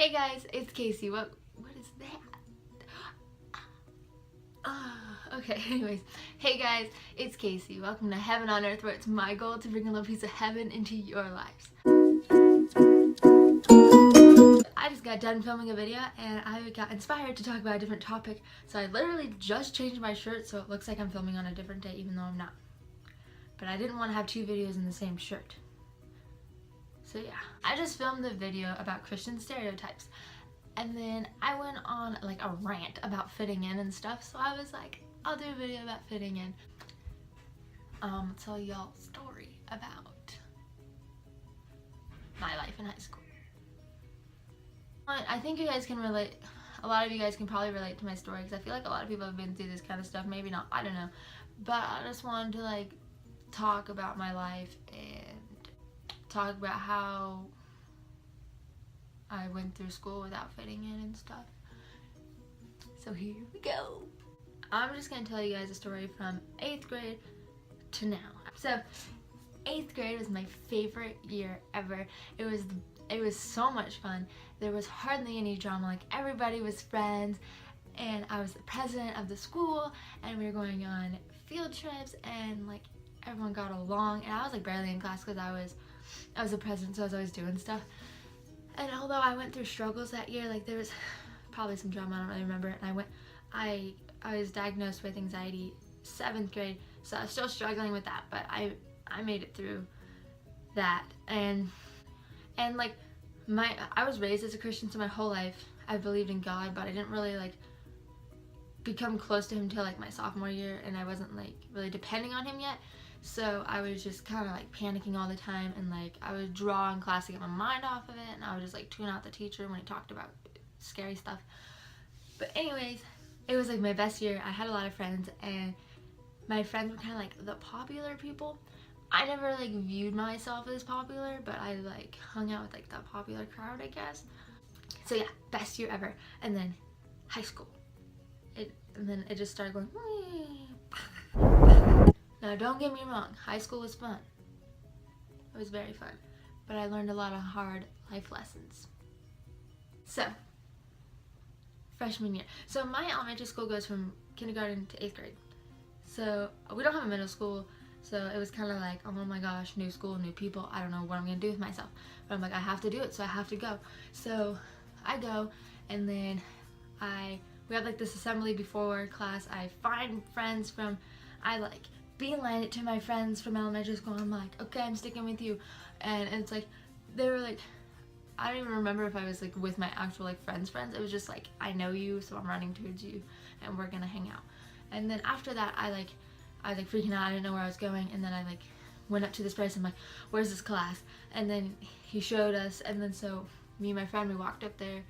Hey guys, it's Casey. What is that? Okay, anyways. Hey guys, it's Casey. Welcome to Heaven on Earth, where it's my goal to bring a little piece of heaven into your lives. I just got done filming a video and I got inspired to talk about a different topic. So I literally just changed my shirt so it looks like I'm filming on a different day even though I'm not. But I didn't want to have two videos in the same shirt. So yeah, I just filmed the video about Christian stereotypes. And then I went on like a rant about fitting in and stuff. So I was like, I'll do a video about fitting in. Tell y'all a story about my life in high school. I think you guys can relate. A lot of you guys can probably relate to my story because I feel like a lot of people have been through this kind of stuff. Maybe not, I don't know. But I just wanted to like talk about my life and talk about how I went through school without fitting in and stuff. So here we go. I'm just gonna tell you guys a story from 8th grade to now. So 8th grade was my favorite year ever. It was so much fun. There was hardly any drama. Like everybody was friends, and I was the president of the school, and we were going on field trips, and like everyone got along. And I was like barely in class because I was the president, so I was always doing stuff. And although I went through struggles that year, like there was probably some drama, I don't really remember. And I was diagnosed with anxiety 7th grade, so I was still struggling with that, but I made it through that. And like I was raised as a Christian, so my whole life I believed in God, but I didn't really like become close to him until like my sophomore year, and I wasn't like really depending on him yet. So I was just kind of like panicking all the time, and like I would draw in class to get my mind off of it, and I would just like tune out the teacher when he talked about scary stuff. But anyways, it was like my best year. I had a lot of friends, and my friends were kind of like the popular people. I never like viewed myself as popular, but I like hung out with like the popular crowd, I guess. So yeah, best year ever. And then high school. And then it just started going. Now don't get me wrong, high school was fun. It was very fun. But I learned a lot of hard life lessons. So, freshman year. So my elementary school goes from kindergarten to 8th grade. So we don't have a middle school, so it was kind of like, oh my gosh, new school, new people, I don't know what I'm going to do with myself. But I'm like, I have to do it, so I have to go. So I go, and then we have like this assembly before class. I find friends from, I like beeline it to my friends from elementary school. I'm like, okay, I'm sticking with you. And it's like, they were like, I don't even remember if I was like with my actual like friends. It was just like, I know you, so I'm running towards you and we're gonna hang out. And then after that, I was like freaking out. I didn't know where I was going. And then I like went up to this person, I'm like, where's this class? And then he showed us. And then so me and my friend, we walked up there.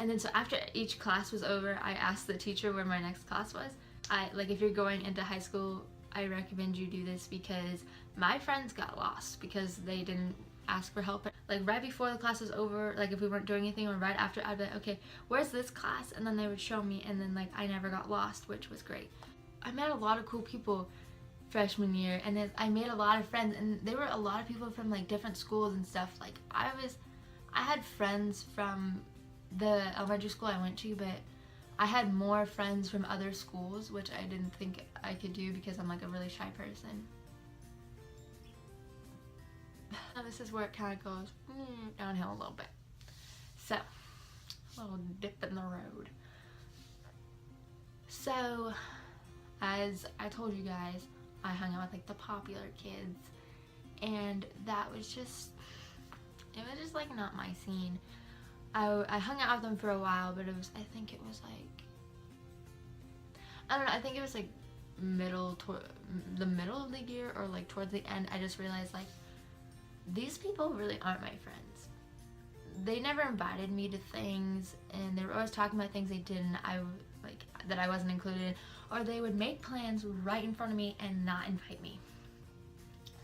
And then so after each class was over, I asked the teacher where my next class was. Like if you're going into high school, I recommend you do this because my friends got lost because they didn't ask for help. Like right before the class was over, like if we weren't doing anything, or right after, I'd be like, okay, where's this class? And then they would show me, and then like I never got lost, which was great. I met a lot of cool people freshman year, and then I made a lot of friends, and there were a lot of people from like different schools and stuff. Like I had friends from the elementary school I went to, but I had more friends from other schools, which I didn't think I could do because I'm like a really shy person. Now this is where it kind of goes downhill a little bit. So, a little dip in the road. So, as I told you guys, I hung out with like the popular kids, and that was just, it was just like not my scene. I hung out with them for a while, but I think it was like, I don't know, I think it was like the middle of the year or like towards the end, I just realized like, these people really aren't my friends. They never invited me to things, and they were always talking about things they did and that I wasn't included in, or they would make plans right in front of me and not invite me.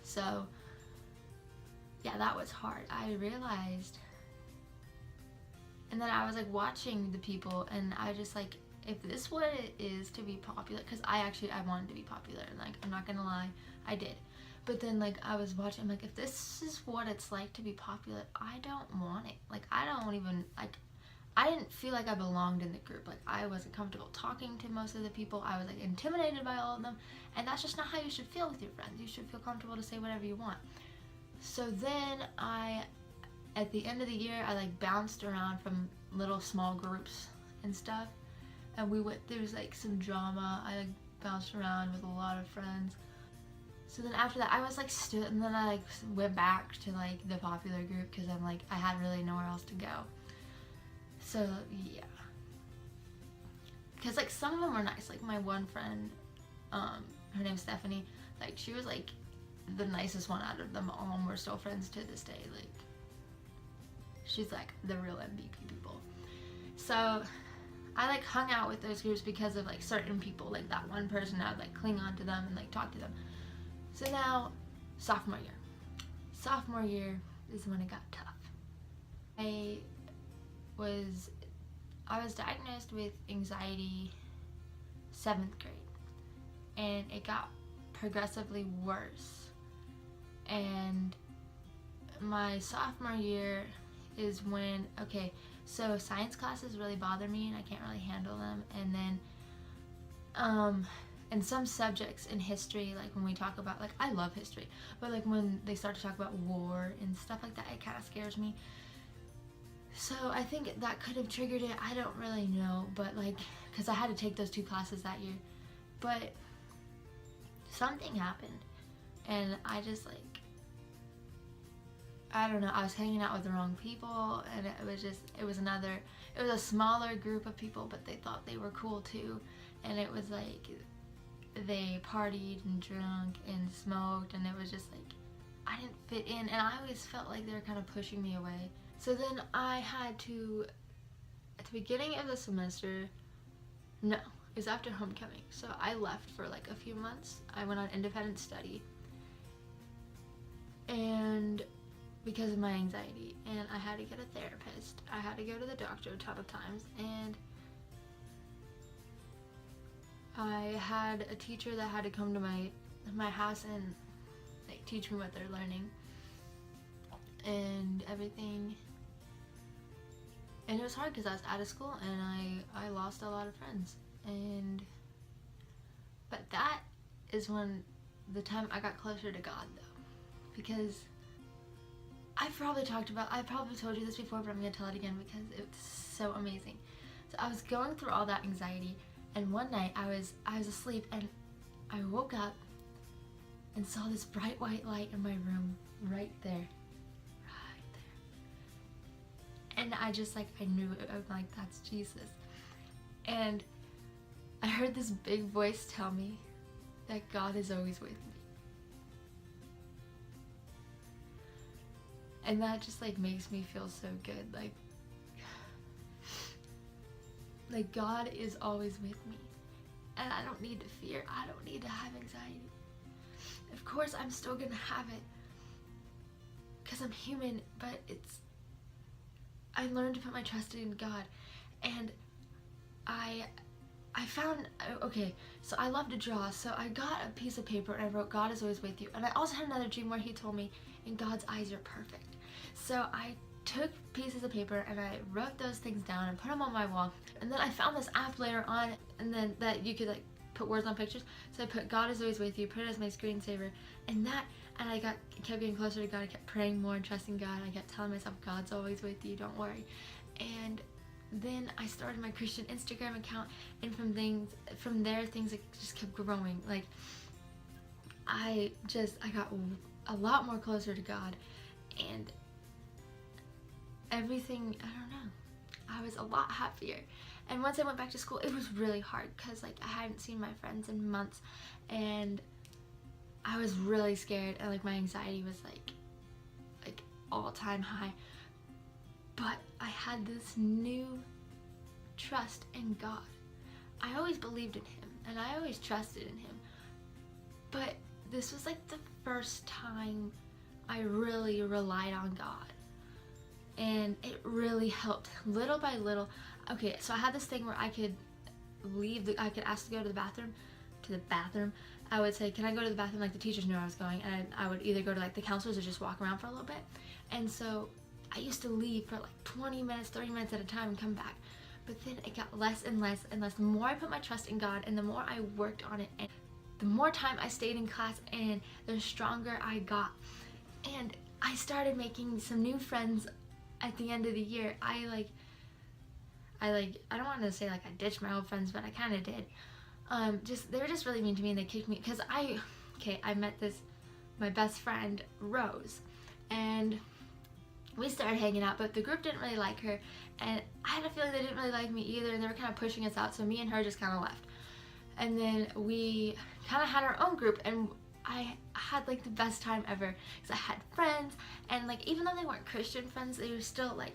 So yeah, that was hard. I realized. And then I was like watching the people, and I just like, if this what it is to be popular, because I wanted to be popular, and like I'm not gonna lie, I did. But then like I was watching, I'm like, if this is what it's like to be popular, I don't want it. Like I don't even like, I didn't feel like I belonged in the group. Like I wasn't comfortable talking to most of the people. I was like intimidated by all of them, and that's just not how you should feel with your friends. You should feel comfortable to say whatever you want. So then at the end of the year, I like bounced around from little small groups and stuff, and there was like some drama. I like bounced around with a lot of friends. So then after that, I was like and then I like went back to like the popular group because I'm like, I had really nowhere else to go. So yeah, because like some of them were nice. Like my one friend, her name's Stephanie. Like she was like the nicest one out of them all, and we're still friends to this day. Like she's like the real MVP people. So I like hung out with those groups because of like certain people. Like that one person, I would like cling on to them and like talk to them. So now, sophomore year is when it got tough. I was diagnosed with anxiety 7th grade, and it got progressively worse. And my sophomore year is when, okay, so science classes really bother me and I can't really handle them. And then and some subjects in history, like when we talk about, like I love history, but like when they start to talk about war and stuff like that, it kind of scares me. So I think that could have triggered it. I don't really know, but like, because I had to take those 2 classes that year. But something happened, and I just like, I don't know, I was hanging out with the wrong people, and it was a smaller group of people, but they thought they were cool too. And it was like, they partied and drank and smoked, and it was just like, I didn't fit in, and I always felt like they were kind of pushing me away. So then I had to, at the beginning of the semester, no, it was after homecoming, so I left for like a few months. I went on independent study, and because of my anxiety, and I had to get a therapist. I had to go to the doctor a ton of times, and I had a teacher that had to come to my house and like teach me what they're learning and everything. And it was hard because I was out of school and I lost a lot of friends. But that is when the time I got closer to God, though, because I probably told you this before, but I'm gonna tell it again because it's so amazing. So I was going through all that anxiety, and one night I was asleep, and I woke up and saw this bright white light in my room right there. And I just like, I knew it. I'm like, that's Jesus. And I heard this big voice tell me that God is always with me. And that just like makes me feel so good. Like God is always with me. And I don't need to fear. I don't need to have anxiety. Of course, I'm still gonna have it because I'm human, but I learned to put my trust in God. And I found, okay, so I love to draw, so I got a piece of paper and I wrote, God is always with you. And I also had another dream where he told me, in God's eyes, you're perfect. So I took pieces of paper and I wrote those things down and put them on my wall. And then I found this app later on, and then that you could like put words on pictures. So I put God is always with you, put it as my screensaver, and I kept getting closer to God. I kept praying more and trusting God. I kept telling myself, God's always with you, don't worry. And then I started my Christian Instagram account, and from there things just kept growing. Like I got a lot more closer to God, and everything, I don't know, I was a lot happier. And once I went back to school, it was really hard because like I hadn't seen my friends in months, and I was really scared, and like my anxiety was like all-time high. But I had this new trust in God. I always believed in him and I always trusted in him, but this was like the first time I really relied on God, and it really helped little by little. Okay, so I had this thing where I could ask to go to the bathroom, I would say, can I go to the bathroom? Like the teachers knew I was going, and I would either go to like the counselors or just walk around for a little bit. And so I used to leave for like 20 minutes, 30 minutes at a time and come back. But then it got less and less and less. The more I put my trust in God and the more I worked on it, and the more time I stayed in class, and the stronger I got. And I started making some new friends at the end of the year. I don't want to say like I ditched my old friends, but I kind of did. They were just really mean to me, and they kicked me because I met my best friend Rose, and we started hanging out, but the group didn't really like her, and I had a feeling they didn't really like me either, and they were kind of pushing us out, so me and her just kind of left. And then we kind of had our own group, and I had like the best time ever because I had friends, and like even though they weren't Christian friends, they were still like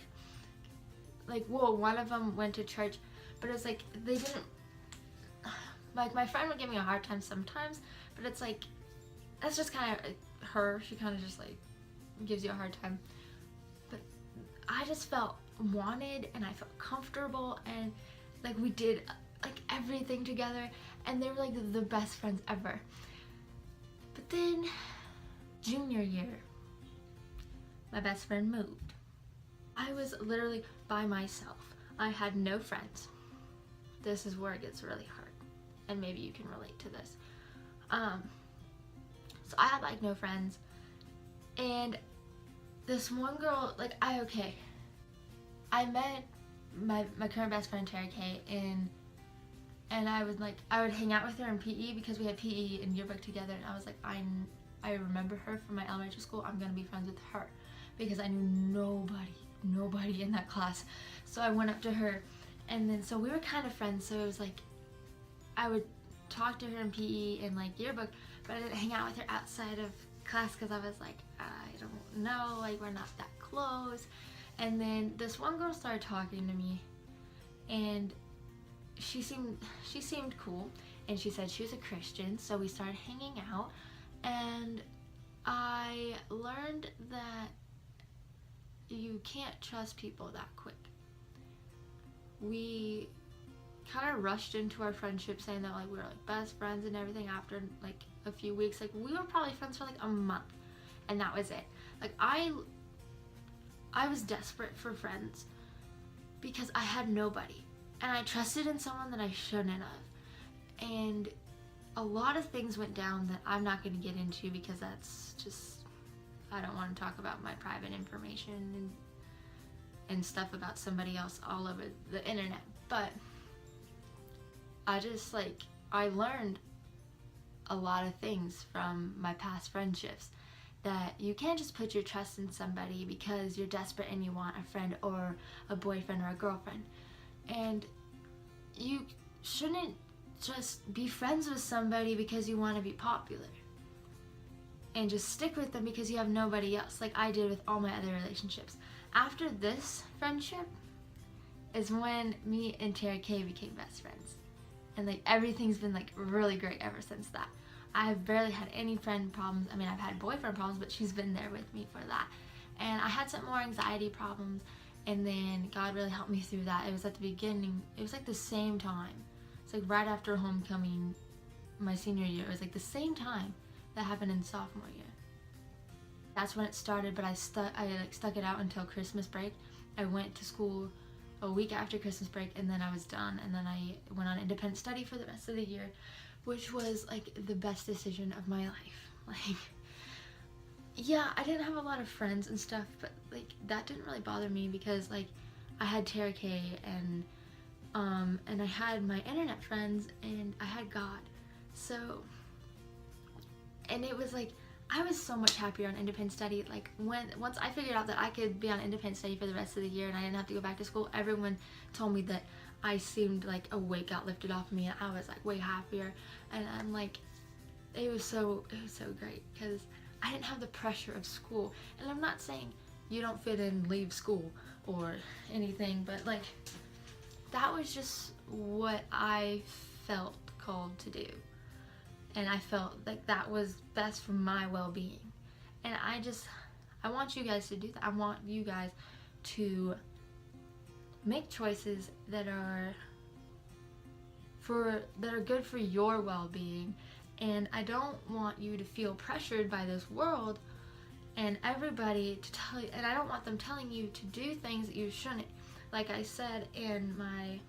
one of them went to church, but it was like they didn't, like my friend would give me a hard time sometimes, but it's like that's just kind of her. She kind of just like gives you a hard time. But I just felt wanted, and I felt comfortable, and like we did like everything together, and they were like the best friends ever. But then junior year, my best friend moved. I was literally by myself. I had no friends. This is where it gets really hard, and maybe you can relate to this. So I had like no friends, and this one girl, like I met my current best friend Tara Kay, and I would hang out with her in PE because we had PE and yearbook together, and I was like, I remember her from my elementary school. I'm gonna be friends with her because I knew nobody in that class. So I went up to her, and then so we were kind of friends. So it was like I would talk to her in PE and like yearbook, but I didn't hang out with her outside of class because I was like, I don't know, like we're not that close. And then this one girl started talking to me, and she seemed cool, and she said she was a Christian, so we started hanging out, and I learned that you can't trust people that quick. We kind of rushed into our friendship saying that like we were like best friends and everything. After like a few weeks, like we were probably friends for like a month, and that was it. Like I was desperate for friends because I had nobody, and I trusted in someone that I shouldn't have, and a lot of things went down that I'm not going to get into because that's just, I don't want to talk about my private information and stuff about somebody else all over the internet. But I learned a lot of things from my past friendships, that you can't just put your trust in somebody because you're desperate and you want a friend or a boyfriend or a girlfriend. And you shouldn't just be friends with somebody because you want to be popular and just stick with them because you have nobody else, like I did with all my other relationships. After this friendship is when me and Tara Kay became best friends, and like everything's been like really great ever since that. I've barely had any friend problems. I mean, I've had boyfriend problems, but she's been there with me for that. And I had some more anxiety problems, and then God really helped me through that. It was at the beginning, it was like the same time. It's like right after homecoming, my senior year. It was like the same time that happened in sophomore year. That's when it started, but I stuck it out until Christmas break. I went to school a week after Christmas break, and then I was done, and then I went on independent study for the rest of the year, which was like the best decision of my life. Like, yeah, I didn't have a lot of friends and stuff, but like that didn't really bother me because like I had Tara Kay, and I had my internet friends, and I had God. So, and it was like I was so much happier on independent study. Like once I figured out that I could be on independent study for the rest of the year and I didn't have to go back to school, everyone told me that I seemed like a weight got lifted off me, and I was like way happier. And I'm like, it was so great because I didn't have the pressure of school. And I'm not saying you don't fit in, leave school or anything, but like that was just what I felt called to do. And I felt like that was best for my well-being. And I want you guys to do that. I want you guys to make choices that are good for your well-being, And I don't want you to feel pressured by this world and everybody to tell you, and I don't want them telling you to do things that you shouldn't. Like I said in my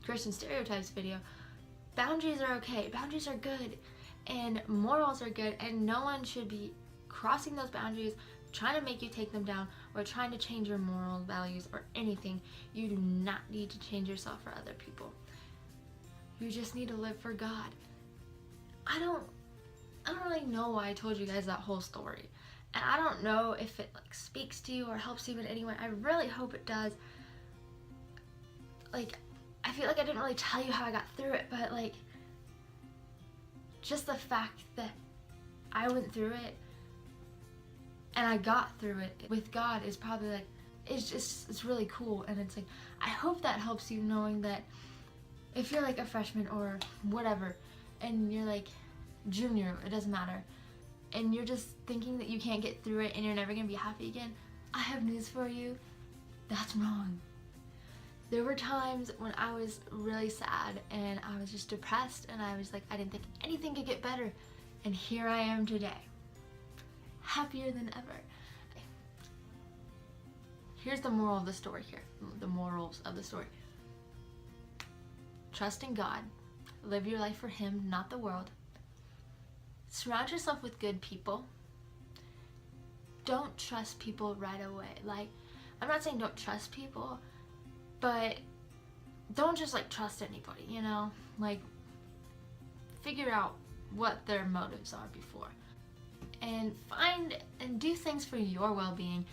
Christian stereotypes video, boundaries are okay, boundaries are good, and morals are good, and no one should be crossing those boundaries, trying to make you take them down, or trying to change your moral values or anything. You do not need to change yourself for other people. You just need to live for God. I don't really know why I told you guys that whole story. And I don't know if it like speaks to you or helps you in any way. I really hope it does. Like, I feel like I didn't really tell you how I got through it, but like, just the fact that I went through it and I got through it with God is probably like, it's really cool. And it's like, I hope that helps you, knowing that if you're like a freshman or whatever, and you're like junior, it doesn't matter, and you're just thinking that you can't get through it and you're never gonna be happy again, I have news for you. That's wrong. There were times when I was really sad and I was just depressed, and I was like, I didn't think anything could get better, and here I am today, happier than ever. Here's the moral of the story here, the morals of the story. Trust in God. Live your life for Him, not the world. Surround yourself with good people. Don't trust people right away. Like, I'm not saying don't trust people, but don't just like trust anybody, you know? Like, figure out what their motives are before. And find and do things for your well-being.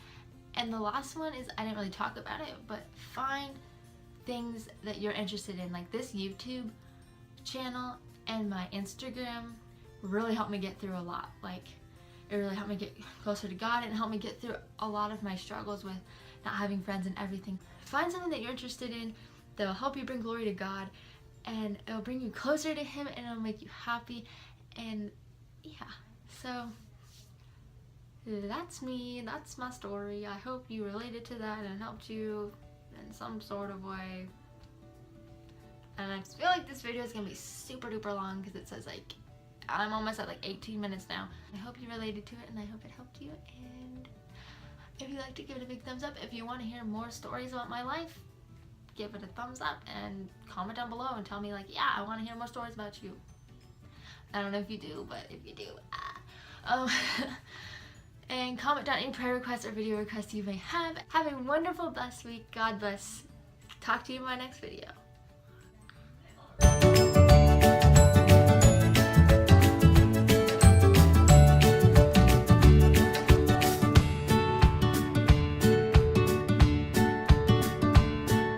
And the last one is, I didn't really talk about it, but find things that you're interested in. Like this YouTube channel and my Instagram really helped me get through a lot. Like, it really helped me get closer to God, and helped me get through a lot of my struggles with not having friends and everything. Find something that you're interested in that will help you bring glory to God, and it'll bring you closer to Him, and it'll make you happy. And yeah, so that's me, that's my story. I hope you related to that and helped you in some sort of way. And I feel like this video is gonna be super duper long because it says like, I'm almost at like 18 minutes now. I hope you related to it, and I hope it helped you. And if you like to, give it a big thumbs up. If you want to hear more stories about my life, give it a thumbs up and comment down below and tell me like, yeah, I want to hear more stories about you. I don't know if you do, but if you do, and comment down any prayer requests or video requests you may have. Have a wonderful, blessed week. God bless. Talk to you in my next video.